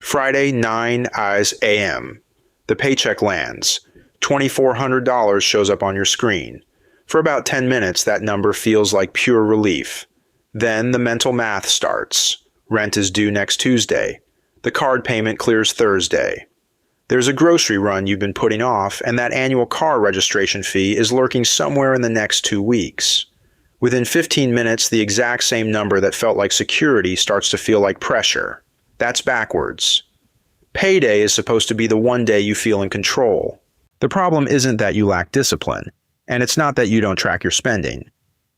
Friday, 9 a.m. The paycheck lands. $2,400 shows up on your screen. For about 10 minutes, that number feels like pure relief. Then the mental math starts. Rent is due next Tuesday. The card payment clears Thursday. There's a grocery run you've been putting off, and that annual car registration fee is lurking somewhere in the next 2 weeks. Within 15 minutes, the exact same number that felt like security starts to feel like pressure. That's backwards. Payday is supposed to be the one day you feel in control. The problem isn't that you lack discipline, and it's not that you don't track your spending.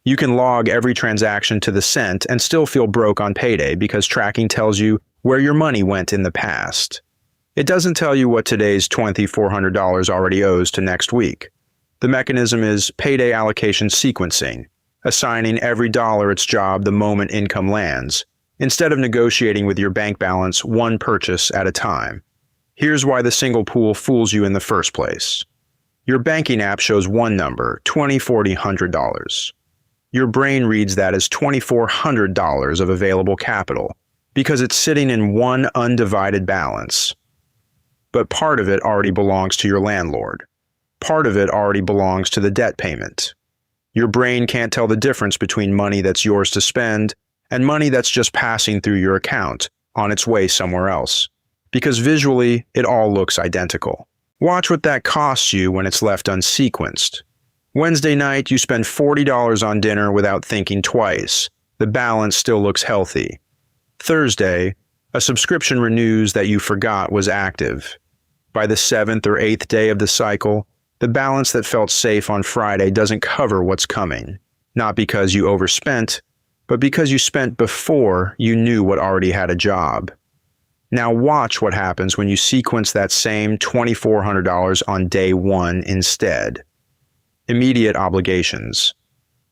You can log every transaction to the cent and still feel broke on payday because tracking tells you where your money went in the past. It doesn't tell you what today's $2,400 already owes to next week. The mechanism is payday allocation sequencing, assigning every dollar its job the moment income lands, instead of negotiating with your bank balance one purchase at a time. Here's why the single pool fools you in the first place. Your banking app shows one number, $2,400. Your brain reads that as $2,400 of available capital, because it's sitting in one undivided balance. But part of it already belongs to your landlord. Part of it already belongs to the debt payment. Your brain can't tell the difference between money that's yours to spend and money that's just passing through your account on its way somewhere else, because visually it all looks identical. Watch what that costs you when it's left unsequenced. Wednesday night, you spend $40 on dinner without thinking twice. The balance still looks healthy. Thursday, a subscription renews that you forgot was active. By the 7th or 8th day of the cycle, the balance that felt safe on Friday doesn't cover what's coming. Not because you overspent, but because you spent before you knew what already had a job. Now watch what happens when you sequence that same $2,400 on day one instead. Immediate obligations.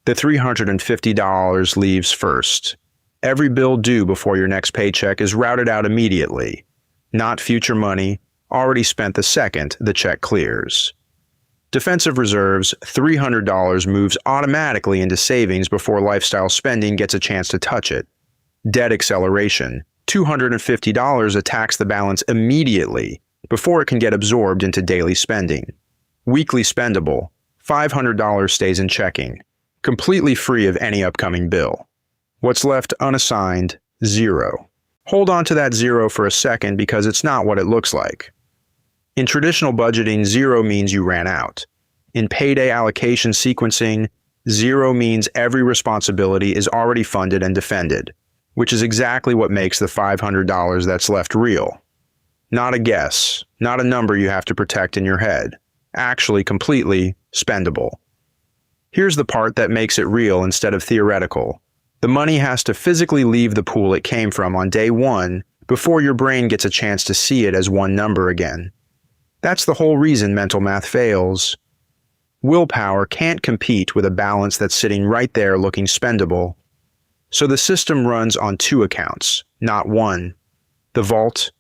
The $350 leaves first. Every bill due before your next paycheck is routed out immediately. Not future money, already spent the second the check clears. Defensive reserves, $300 moves automatically into savings before lifestyle spending gets a chance to touch it. Debt acceleration, $250 attacks the balance immediately before it can get absorbed into daily spending. Weekly spendable, $500 stays in checking, completely free of any upcoming bill. What's left unassigned, zero. Hold on to that zero for a second because it's not what it looks like. In traditional budgeting, zero means you ran out. In payday allocation sequencing, zero means every responsibility is already funded and defended, which is exactly what makes the $500 that's left real. Not a guess, not a number you have to protect in your head. Actually completely spendable. Here's the part that makes it real instead of theoretical. The money has to physically leave the pool it came from on day one before your brain gets a chance to see it as one number again. That's the whole reason mental math fails. Willpower can't compete with a balance that's sitting right there looking spendable. So the system runs on two accounts, not one. The vault,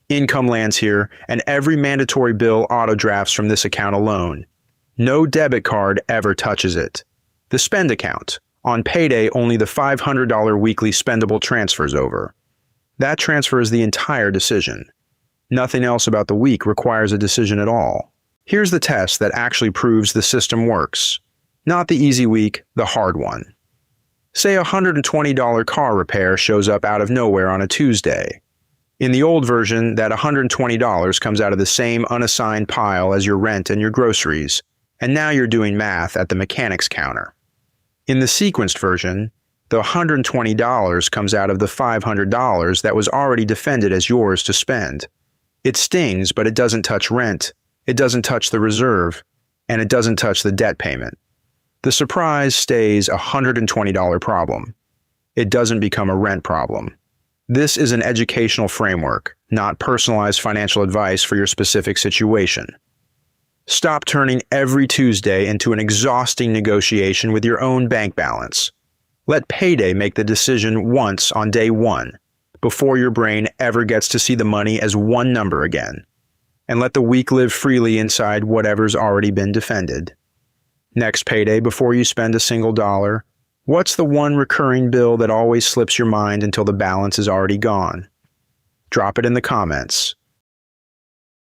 income lands here, and every mandatory bill auto-drafts from this account alone. No debit card ever touches it. The spend account. On payday, only the $500 weekly spendable transfers over. That transfers the entire decision. Nothing else about the week requires a decision at all. Here's the test that actually proves the system works. Not the easy week, the hard one. Say a $120 car repair shows up out of nowhere on a Tuesday. In the old version, that $120 comes out of the same unassigned pile as your rent and your groceries, and now you're doing math at the mechanics counter. In the sequenced version, the $120 comes out of the $500 that was already defended as yours to spend. It stings, but it doesn't touch rent, it doesn't touch the reserve, and it doesn't touch the debt payment. The surprise stays a $120 problem. It doesn't become a rent problem. This is an educational framework, not personalized financial advice for your specific situation. Stop turning every Tuesday into an exhausting negotiation with your own bank balance. Let payday make the decision once on day one, before your brain ever gets to see the money as one number again. And let the week live freely inside whatever's already been defended. Next payday, before you spend a single dollar, what's the one recurring bill that always slips your mind until the balance is already gone? Drop it in the comments.